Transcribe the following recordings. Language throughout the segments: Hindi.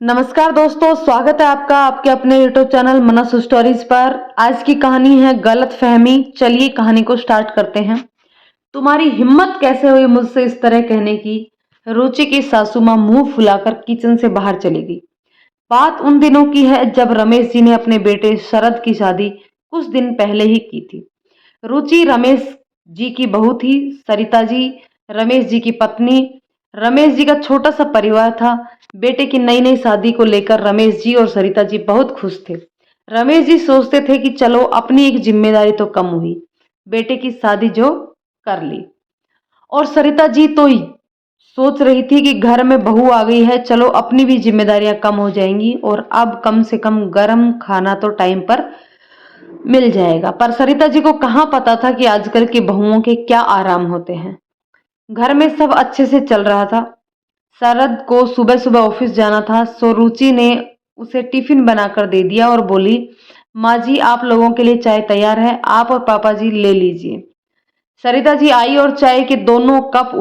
नमस्कार दोस्तों, स्वागत है आपका आपके अपने यूट्यूब चैनल मनस स्टोरीज पर। आज की कहानी है गलत फहमी। चलिए कहानी को स्टार्ट करते हैं। तुम्हारी हिम्मत कैसे हुई मुझसे इस तरह कहने की? रुचि की सासू माँ मुंह फुलाकर किचन से बाहर चली गई। बात उन दिनों की है जब रमेश जी ने अपने बेटे शरद की शादी कुछ दिन पहले ही की थी। रुचि रमेश जी की बहू थी, सरिता जी रमेश जी की पत्नी। रमेश जी का छोटा सा परिवार था। बेटे की नई नई शादी को लेकर रमेश जी और सरिता जी बहुत खुश थे। रमेश जी सोचते थे कि चलो अपनी एक जिम्मेदारी तो कम हुई, बेटे की शादी जो कर ली। और सरिता जी तो सोच रही थी कि घर में बहू आ गई है, चलो अपनी भी जिम्मेदारियां कम हो जाएंगी और अब कम से कम गर्म खाना तो टाइम पर मिल जाएगा। पर सरिता जी को कहाँ पता था कि आजकल की बहुओं के क्या आराम होते हैं। घर में सब अच्छे से चल रहा था। शरद को सुबह सुबह ऑफिस जाना था, सो रुचि ने उसे टिफिन बनाकर दे दिया और बोली, माँ जी आप लोगों के लिए चाय तैयार है, आप और पापा जी ले लीजिए। सरिता जी आई और चाय के दोनों कप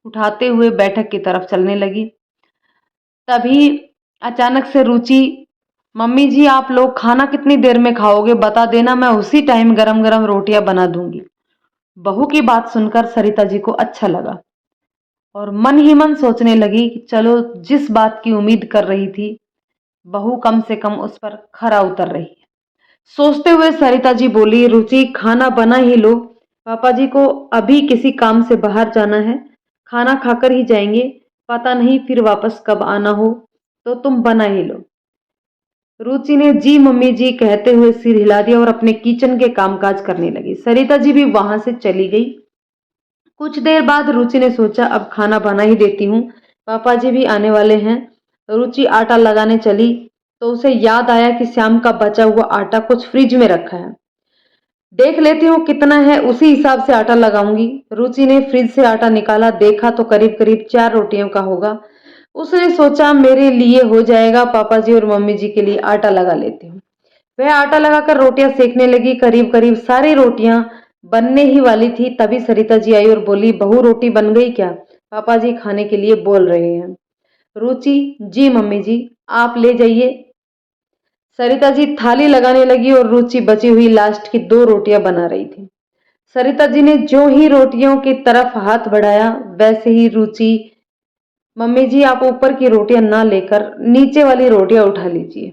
उठाते हुए बैठक की तरफ चलने लगी। तभी अचानक से रुचि, मम्मी जी आप लोग खाना कितनी देर में खाओगे बता देना, मैं उसी टाइम गरम गरम रोटियां बना दूंगी। बहू की बात सुनकर सरिता जी को अच्छा लगा और मन ही मन सोचने लगी कि चलो जिस बात की उम्मीद कर रही थी, बहू कम से कम उस पर खरा उतर रही है। सोचते हुए सरिता जी बोली, रुचि खाना बना ही लो, पापा जी को अभी किसी काम से बाहर जाना है, खाना खाकर ही जाएंगे, पता नहीं फिर वापस कब आना हो, तो तुम बना ही लो। रुचि ने जी मम्मी जी कहते हुए सिर हिला दिया और अपने किचन के कामकाज करने लगी। सरिता जी भी वहां से चली गई। कुछ देर बाद रुचि ने सोचा अब खाना बना ही देती हूँ, पापा जी भी आने वाले हैं। रुचि आटा लगाने चली तो उसे याद आया कि श्याम का बचा हुआ आटा कुछ फ्रिज में रखा है। देख लेती हूँ कितना है, उसी हिसाब से आटा लगाऊंगी। रुचि ने फ्रिज से आटा निकाला, देखा तो करीब करीब 4 रोटियों का होगा। उसने सोचा मेरे लिए हो जाएगा, पापा जी और मम्मी जी के लिए आटा लगा लेती हूँ। वह आटा लगाकर रोटियां सेकने लगी। करीब करीब सारी रोटियां बनने ही वाली थी, तभी सरिता जी आई और बोली, बहू रोटी बन गई क्या? पापा जी खाने के लिए बोल रहे हैं। रुचि, जी मम्मी जी आप ले जाइए। सरिता जी थाली लगाने लगी और रुचि बची हुई लास्ट की 2 रोटियां बना रही थी। सरिता जी ने जो ही रोटियों की तरफ हाथ बढ़ाया, वैसे ही रुचि, मम्मी जी आप ऊपर की रोटियां ना लेकर नीचे वाली रोटियां उठा लीजिए।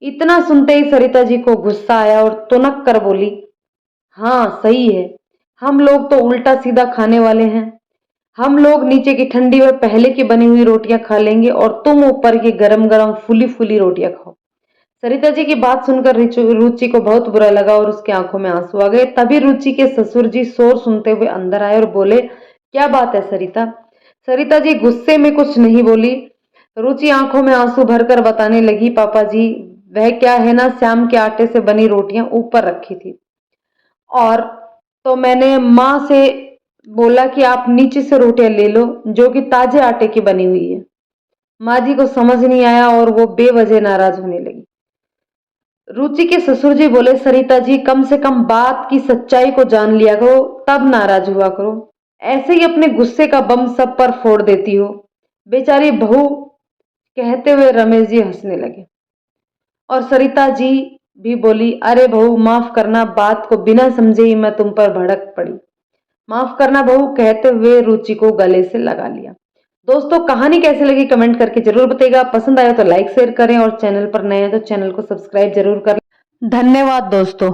इतना सुनते ही सरिता जी को गुस्सा आया और तुनक कर बोली, हाँ सही है, हम लोग तो उल्टा सीधा खाने वाले हैं। हम लोग नीचे की ठंडी व पहले की बनी हुई रोटियां खा लेंगे और तुम ऊपर की गरम गरम फूली फूली रोटियां खाओ। सरिता जी की बात सुनकर रुचि को बहुत बुरा लगा और उसकी आंखों में आंसू आ गए। तभी रुचि के ससुर जी शोर सुनते हुए अंदर आए और बोले, क्या बात है सरिता? सरिता जी गुस्से में कुछ नहीं बोली। रुचि आंखों में आंसू भरकर बताने लगी, पापा जी वह क्या है ना, श्याम के आटे से बनी रोटियां ऊपर रखी थी और तो मैंने माँ से बोला कि आप नीचे से रोटियां ले लो जो कि ताजे आटे की बनी हुई है। माँ जी को समझ नहीं आया और वो बेवजह नाराज होने लगी। रुचि के ससुर जी बोले, सरिता जी कम से कम बात की सच्चाई को जान लिया करो, तब नाराज हुआ करो, ऐसे ही अपने गुस्से का बम सब पर फोड़ देती हो। बेचारी बहू, कहते हुए रमेश जी हंसने लगे और सरिता जी भी बोली, अरे बहू माफ करना, बात को बिना समझे ही मैं तुम पर भड़क पड़ी। माफ करना बहू, कहते हुए रुचि को गले से लगा लिया। दोस्तों कहानी कैसी लगी कमेंट करके जरूर बताइएगा। पसंद आया तो लाइक शेयर करें और चैनल पर नए हैं तो चैनल को सब्सक्राइब जरूर करें। धन्यवाद दोस्तों।